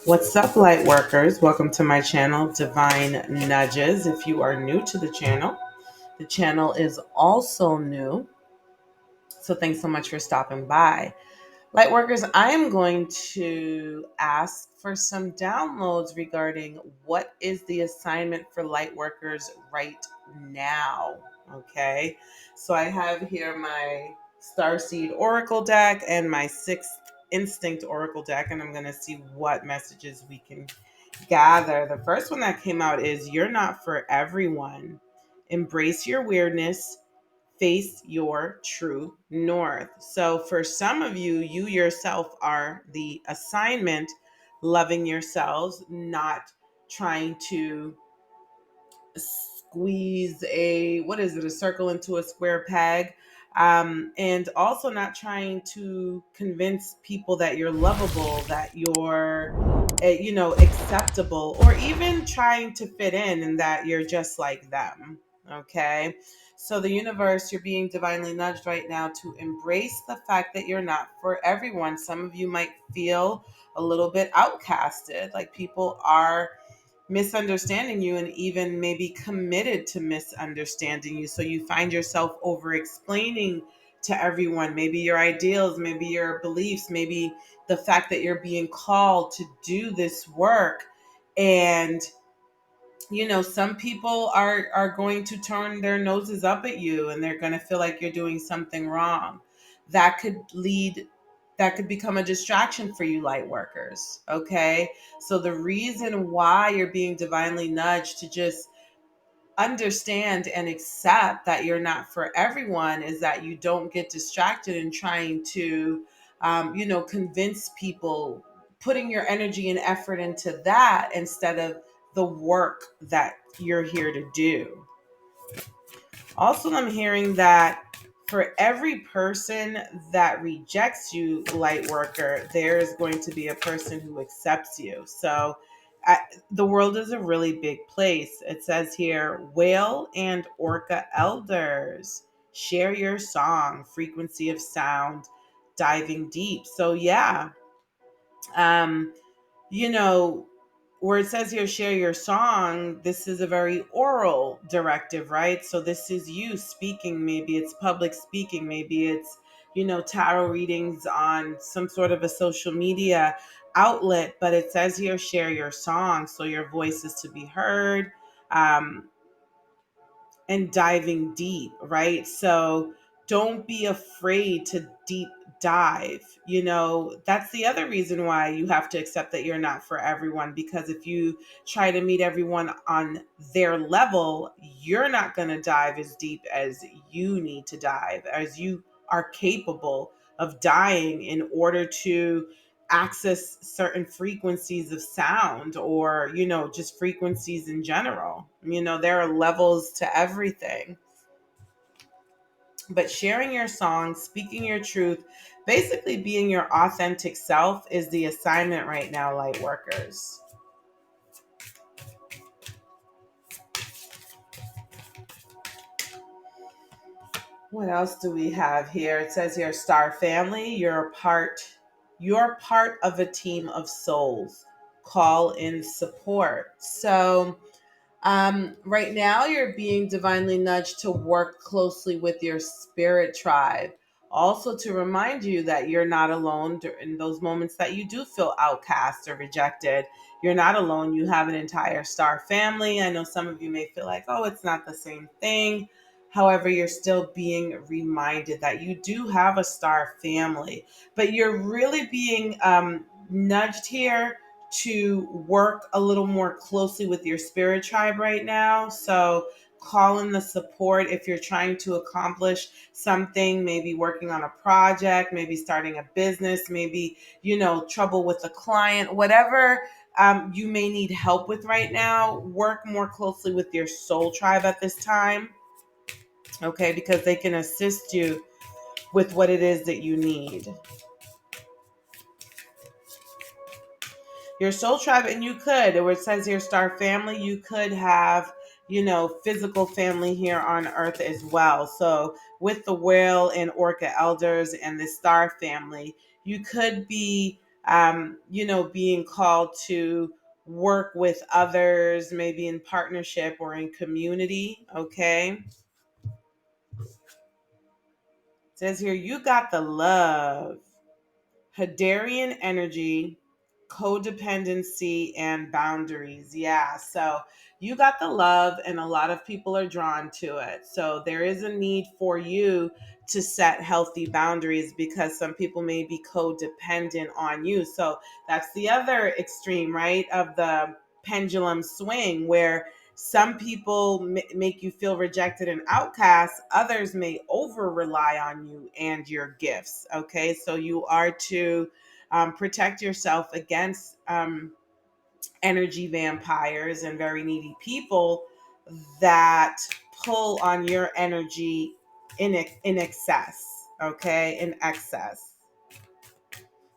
What's up, light workers? Welcome to my channel, Divine Nudges. If you are new to the channel is also new. So thanks so much for stopping by. Light workers, I am going to ask for some downloads regarding what is the assignment for light workers right now. Okay. So I have here my Starseed Oracle deck and my Sixth Instinct Oracle deck, and I'm going to see what messages we can gather. The first one that came out is "You're not for everyone. Embrace your weirdness. Face your true north." So, for some of you, you yourself are the assignment, loving yourselves, not trying to squeeze a circle into a square peg, and also not trying to convince people that you're lovable, that you're acceptable, or even trying to fit in and that you're just like them. Okay. So the universe, you're being divinely nudged right now to embrace the fact that you're not for everyone. Some of you might feel a little bit outcasted, like people are misunderstanding you and even maybe committed to misunderstanding you. So you find yourself over explaining to everyone, maybe your ideals, maybe your beliefs, maybe the fact that you're being called to do this work. And some people are going to turn their noses up at you, and they're going to feel like you're doing something wrong. That could lead that could become a distraction for you, light workers. Okay. So the reason why you're being divinely nudged to just understand and accept that you're not for everyone is that you don't get distracted in trying to convince people, putting your energy and effort into that instead of the work that you're here to do. Also, I'm hearing that for every person that rejects you, light worker, there is going to be a person who accepts you. So the world is a really big place. It says here, whale and orca elders, share your song, frequency of sound, diving deep. So yeah, um, you know, where it says here, share your song, this is a very oral directive, right? So this is you speaking. Maybe it's public speaking. Maybe it's, tarot readings on some sort of a social media outlet. But it says here, share your song. So your voice is to be heard. And diving deep, right? So don't be afraid to deep dive. That's the other reason why you have to accept that you're not for everyone, because if you try to meet everyone on their level, you're not going to dive as deep as you need to dive, as you are capable of dying in order to access certain frequencies of sound, or just frequencies in general. There are levels to everything. But sharing your song, speaking your truth, basically being your authentic self is the assignment right now, light workers. What else do we have here? It says here, star family, you're part of a team of souls. Call in support. So right now, you're being divinely nudged to work closely with your spirit tribe. Also, to remind you that you're not alone in those moments that you do feel outcast or rejected. You're not alone. You have an entire star family. I know some of you may feel like, oh, it's not the same thing. However, you're still being reminded that you do have a star family, but you're really being nudged here to work a little more closely with your spirit tribe right now. So call in the support if you're trying to accomplish something, maybe working on a project, maybe starting a business, maybe, trouble with a client, whatever you may need help with right now. Work more closely with your soul tribe at this time, okay, because they can assist you with what it is that you need. Your soul tribe, and you could, where it says your star family, you could have, physical family here on earth as well. So with the whale and orca elders and the star family, you could be being called to work with others, maybe in partnership or in community. Okay. It says here, you got the love. Hadarian energy, codependency, and boundaries. Yeah, so you got the love, and a lot of people are drawn to it. So there is a need for you to set healthy boundaries because some people may be codependent on you. So that's the other extreme, right, of the pendulum swing where some people make you feel rejected and outcast. Others may over rely on you and your gifts. Okay. So you are to protect yourself against energy vampires and very needy people that pull on your energy in excess. Okay. In excess,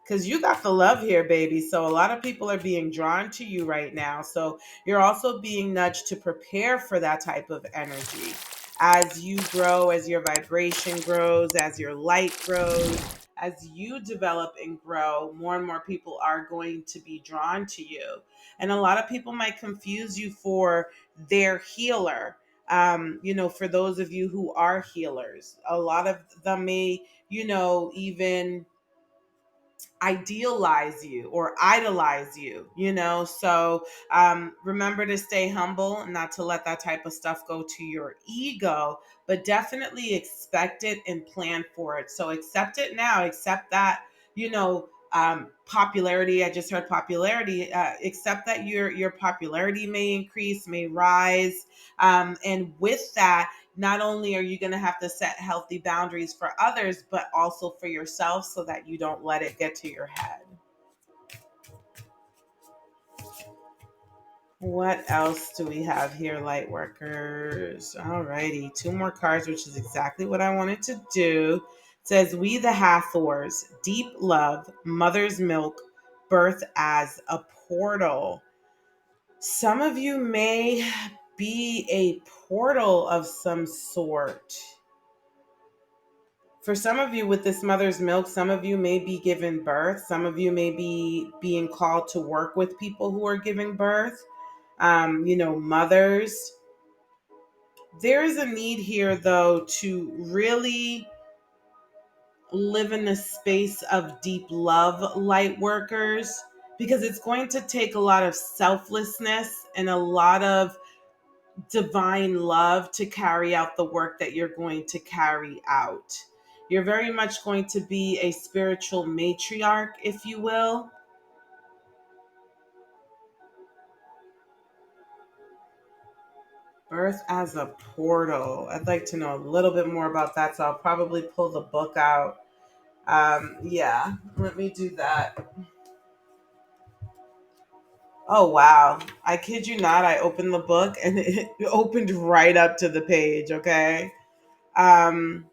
because you got the love here, baby. So a lot of people are being drawn to you right now. So you're also being nudged to prepare for that type of energy. As you grow, as your vibration grows, as your light grows, as you develop and grow, more and more people are going to be drawn to you. And a lot of people might confuse you for their healer. For those of you who are healers, a lot of them may, even idealize you or idolize you, so remember to stay humble and not to let that type of stuff go to your ego, but definitely expect it and plan for it. So accept it now. Accept that, popularity. I just heard popularity. Accept that your popularity may increase, may rise, and with that, not only are you going to have to set healthy boundaries for others, but also for yourself so that you don't let it get to your head. What else do we have here, light workers? Alrighty, two more cards, which is exactly what I wanted to do. It says, we the Hathors, deep love, mother's milk, birth as a portal. Some of you may be a portal of some sort. For some of you with this mother's milk, some of you may be giving birth. Some of you may be being called to work with people who are giving birth, mothers. There is a need here, though, to really live in a space of deep love, light workers, because it's going to take a lot of selflessness and a lot of divine love to carry out the work that you're going to carry out. You're very much going to be a spiritual matriarch, if you will. Birth as a portal. I'd like to know a little bit more about that, so I'll probably pull the book out. Yeah, let me do that. Oh, wow. I kid you not. I opened the book and it opened right up to the page, okay? Um,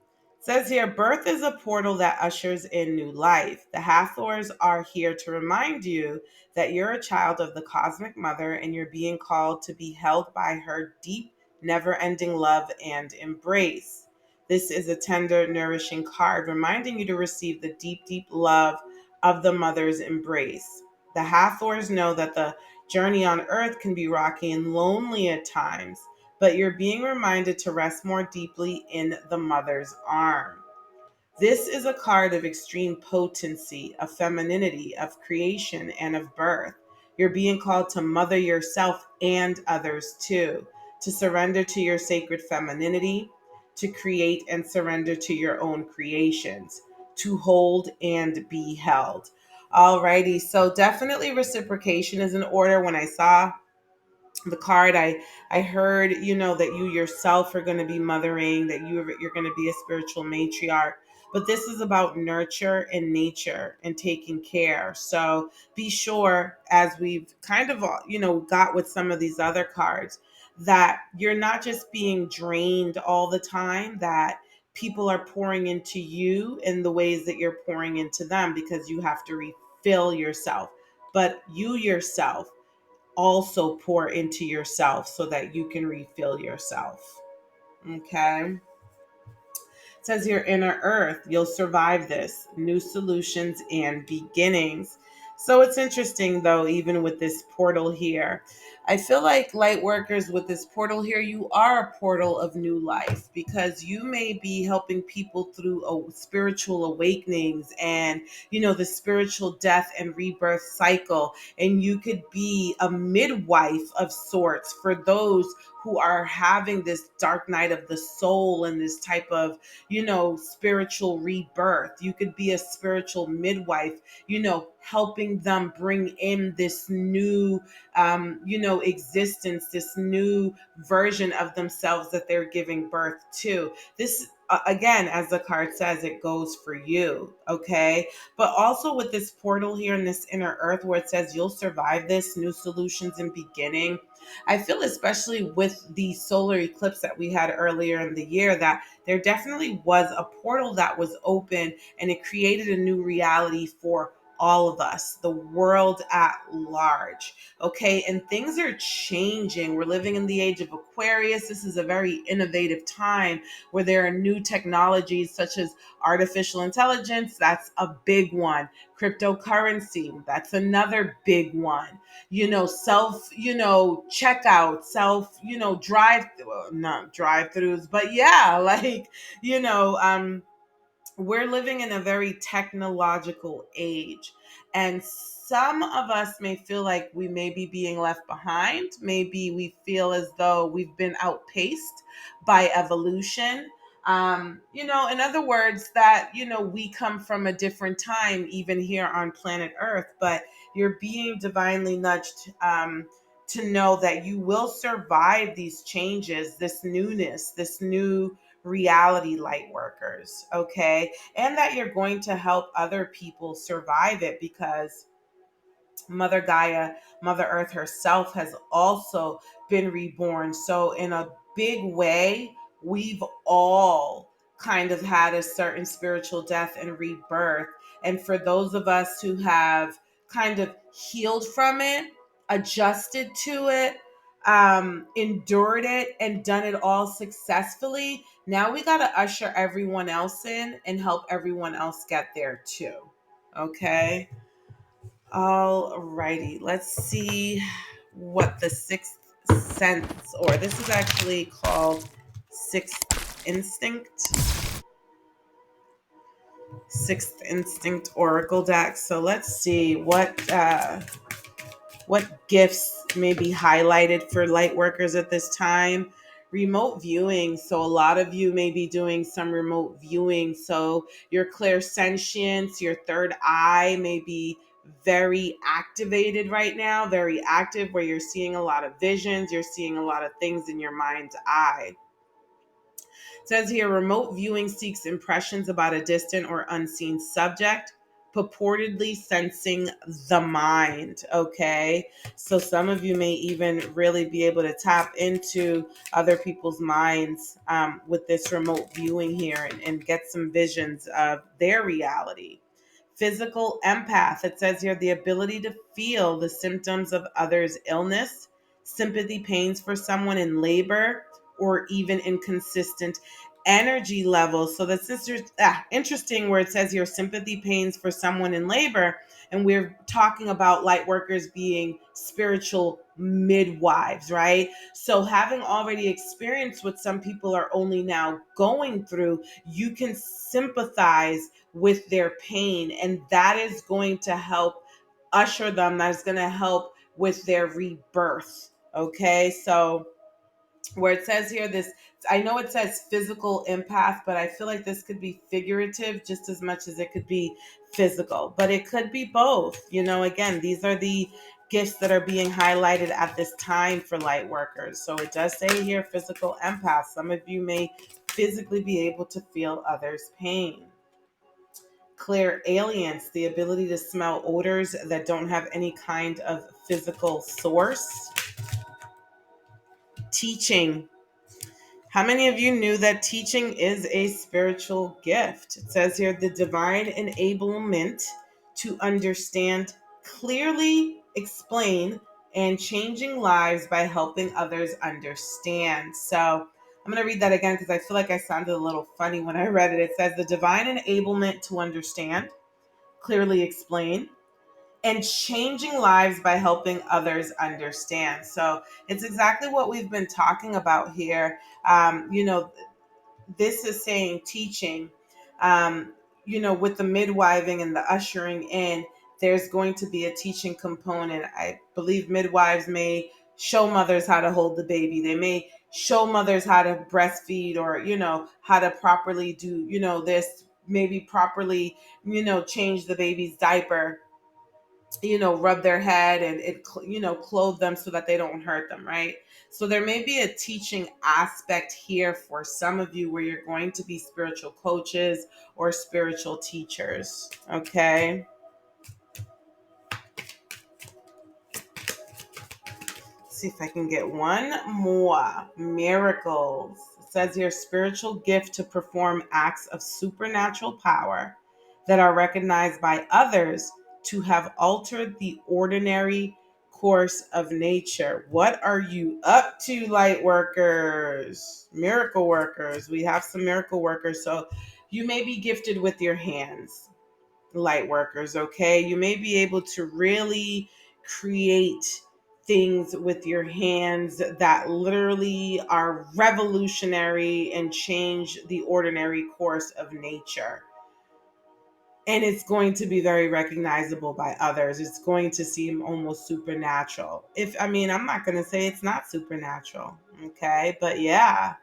Says here, birth is a portal that ushers in new life. The Hathors are here to remind you that you're a child of the cosmic mother and you're being called to be held by her deep, never ending love and embrace. This is a tender, nourishing card reminding you to receive the deep, deep love of the mother's embrace. The Hathors know that the journey on earth can be rocky and lonely at times, but you're being reminded to rest more deeply in the mother's arm. This is a card of extreme potency, of femininity, of creation, and of birth. You're being called to mother yourself and others too, to surrender to your sacred femininity, to create and surrender to your own creations, to hold and be held. Alrighty, so definitely reciprocation is in order. When I saw the card, I heard, that you yourself are going to be mothering, that you're going to be a spiritual matriarch, but this is about nurture and nature and taking care. So be sure, as we've kind of got with some of these other cards, that you're not just being drained all the time, that people are pouring into you in the ways that you're pouring into them, because you have to refill yourself, but you yourself also pour into yourself so that you can refill yourself. Okay. It says here, inner earth, you'll survive this. New solutions and beginnings. So it's interesting though, even with this portal here. I feel like light workers with this portal here, you are a portal of new life because you may be helping people through spiritual awakenings and, the spiritual death and rebirth cycle. And you could be a midwife of sorts for those who are having this dark night of the soul and this type of, spiritual rebirth. You could be a spiritual midwife, helping them bring in this new, existence, this new version of themselves that they're giving birth to. This, again, as the card says, it goes for you. Okay. But also with this portal here in this inner earth where it says you'll survive this, new solutions and beginning. I feel, especially with the solar eclipse that we had earlier in the year, that there definitely was a portal that was open and it created a new reality for all of us, the world at large. Okay. And things are changing. We're living in the age of Aquarius. This is a very innovative time where there are new technologies such as artificial intelligence. That's a big one. Cryptocurrency. That's another big one. Self, checkout, self, not drive throughs, but yeah, like, you know, we're living in a very technological age, and some of us may feel like we may be being left behind. Maybe we feel as though we've been outpaced by evolution. In other words, that, we come from a different time, even here on planet Earth, but you're being divinely nudged, to know that you will survive these changes, this newness, this new reality, light workers. Okay. And that you're going to help other people survive it because Mother Gaia, Mother Earth herself has also been reborn. So, in a big way, we've all kind of had a certain spiritual death and rebirth. And for those of us who have kind of healed from it, adjusted to it, endured it, and done it all successfully, now we got to usher everyone else in and help everyone else get there too. Okay. All righty, let's see what the sixth sense, or this is actually called sixth instinct, sixth instinct oracle deck. So let's see what gifts may be highlighted for light workers at this time. Remote viewing. So a lot of you may be doing some remote viewing. So your clairsentience, your third eye may be very activated right now, very active, where you're seeing a lot of visions, you're seeing a lot of things in your mind's eye. It says here, remote viewing seeks impressions about a distant or unseen subject, purportedly sensing the mind. Okay. So some of you may even really be able to tap into other people's minds, with this remote viewing here, and get some visions of their reality. Physical empath. It says here the ability to feel the symptoms of others' illness, sympathy pains for someone in labor, or even inconsistent energy levels. So that's interesting where it says here sympathy pains for someone in labor. And we're talking about light workers being spiritual midwives, right? So having already experienced what some people are only now going through, you can sympathize with their pain. And that is going to help usher them, that's going to help with their rebirth. Okay. So where it says here this, I know it says physical empath, but I feel like this could be figurative just as much as it could be physical, but it could be both. Again, these are the gifts that are being highlighted at this time for light workers. So it does say here physical empath. Some of you may physically be able to feel others' pain. Clairalience, the ability to smell odors that don't have any kind of physical source. Teaching. How many of you knew that teaching is a spiritual gift? It says here the divine enablement to understand, clearly explain, and changing lives by helping others understand. So I'm going to read that again because I feel like I sounded a little funny when I read it. It says the divine enablement to understand, clearly explain, and changing lives by helping others understand. So it's exactly what we've been talking about here. This is saying teaching, um, with the midwiving and the ushering in, there's going to be a teaching component. I believe midwives may show mothers how to hold the baby. They may show mothers how to breastfeed, or, how to properly do, this, maybe properly, change the baby's diaper, rub their head, and clothe them so that they don't hurt them, right? So there may be a teaching aspect here for some of you where you're going to be spiritual coaches or spiritual teachers. Okay. See if I can get one more. Miracles. It says here, spiritual gift to perform acts of supernatural power that are recognized by others to have altered the ordinary course of nature. What are you up to, light workers? Miracle workers. We have some miracle workers. So you may be gifted with your hands, light workers. Okay, you may be able to really create things with your hands that literally are revolutionary and change the ordinary course of nature, and it's going to be very recognizable by others. It's going to seem almost supernatural. If I mean, I'm not going to say it's not supernatural. Okay, but yeah,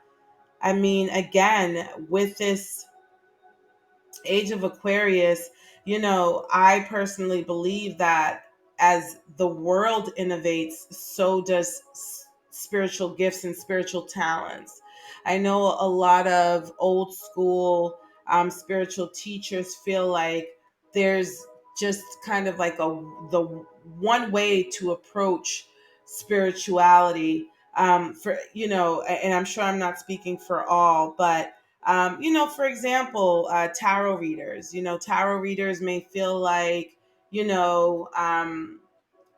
I mean, again, with this age of Aquarius, I personally believe that as the world innovates, so does spiritual gifts and spiritual talents. I know a lot of old school spiritual teachers feel like there's just kind of like the one way to approach spirituality, for and I'm sure I'm not speaking for all, but for example, tarot readers may feel like, you know, um,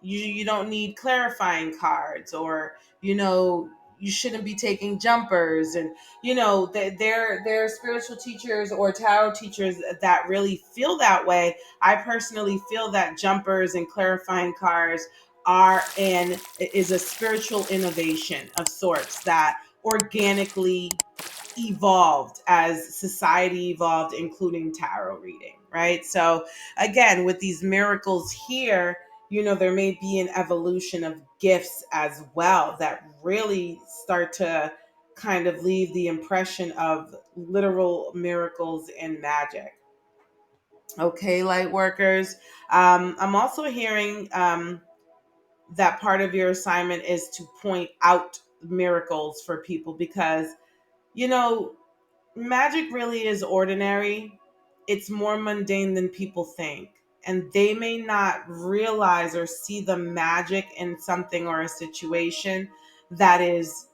you don't need clarifying cards, or, you shouldn't be taking jumpers, and they're spiritual teachers or tarot teachers that really feel that way. I personally feel that jumpers and clarifying cards is a spiritual innovation of sorts that organically evolved as society evolved, including tarot reading, right? So, again, with these miracles here, there may be an evolution of gifts as well that really start to kind of leave the impression of literal miracles and magic. Okay, light workers. I'm also hearing that part of your assignment is to point out miracles for people, because you know magic really is ordinary. It's more mundane than people think. And they may not realize or see the magic in something or a situation that is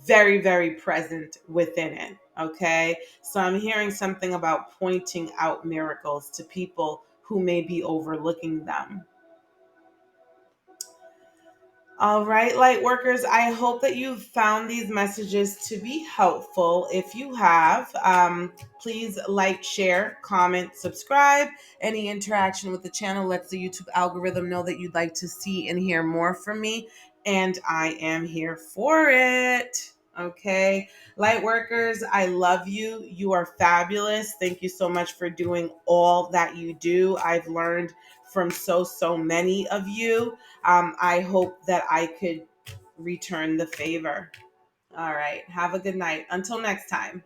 very, very present within it. Okay. So I'm hearing something about pointing out miracles to people who may be overlooking them. All right, light workers, I hope that you've found these messages to be helpful. If you have, please like, share, comment, subscribe. Any interaction with the channel lets the YouTube algorithm know that you'd like to see and hear more from me, and I am here for it. Okay, light workers, I love you. You are fabulous. Thank you so much for doing all that you do. I've learned from so many of you. I hope that I could return the favor. All right. Have a good night. Until next time.